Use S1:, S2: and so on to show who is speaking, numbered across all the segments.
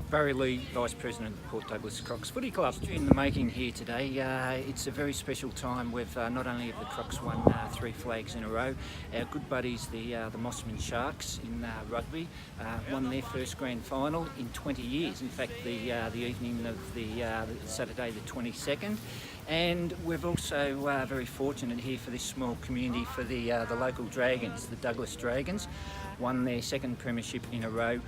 S1: Barry Lee, Vice President of the Port Douglas Crocs Footy Club. In the making here today, it's a very special time. We've not only have the Crocs won 3 flags in a row, our good buddies, the Mossman Sharks in rugby, won their first grand final in 20 years. In fact, the evening of the Saturday the 22nd. And we're also very fortunate here for this small community for the local Dragons, the Douglas Dragons, won their second premiership in a row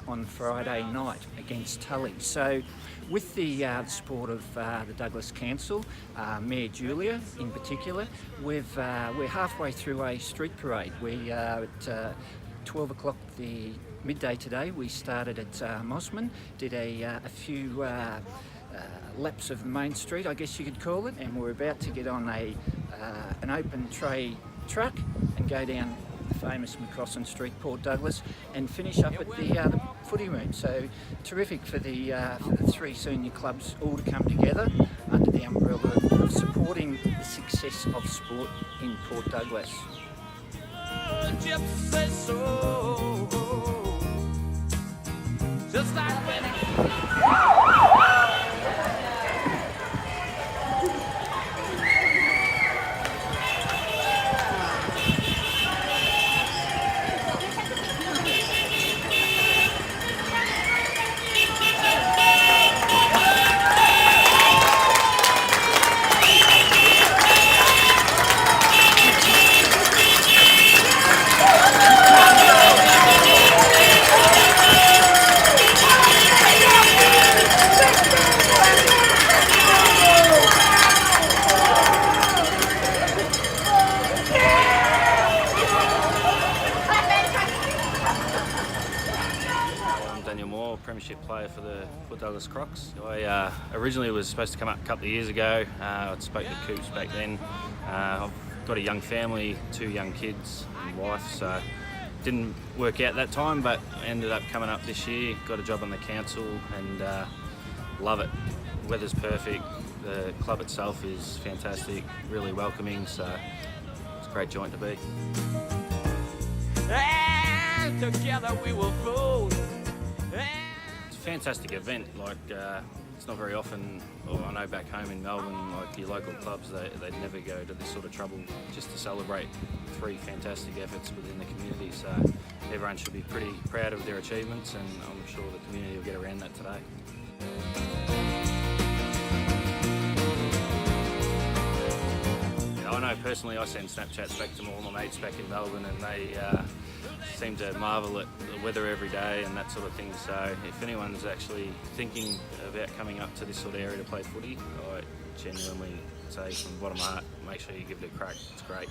S1: on Friday night against Tully. So with the support of the Douglas Council, Mayor Julia in particular, we're halfway through a street parade. We are at 12 o'clock the midday today. We started at Mossman, did a few laps of Main Street, I guess you could call it, and we're about to get on an open tray truck and go down the famous McCrossan Street, Port Douglas, and finish up at the footy room. So terrific for the 3 senior clubs all to come together under the umbrella of supporting the success of sport in Port Douglas. Just like
S2: Premiership player for the Port Douglas Crocs. I originally was supposed to come up a couple of years ago. I spoke to Coops back then. I've got a young family, 2 young kids and wife, so didn't work out that time, but ended up coming up this year. Got a job on the council and love it. Weather's perfect. The club itself is fantastic, really welcoming, so it's a great joint to be.
S3: And together we will grow.
S2: It's a fantastic event. Like it's not very often, or I know back home in Melbourne, like your local clubs, they never go to this sort of trouble just to celebrate 3 fantastic efforts within the community. So everyone should be pretty proud of their achievements, and I'm sure the community will get around that today. I know personally I send Snapchats back to all my mates back in Melbourne, and they seem to marvel at the weather every day and that sort of thing. So if anyone's actually thinking about coming up to this sort of area to play footy, I genuinely say from the bottom of my heart, make sure you give it a crack. It's great.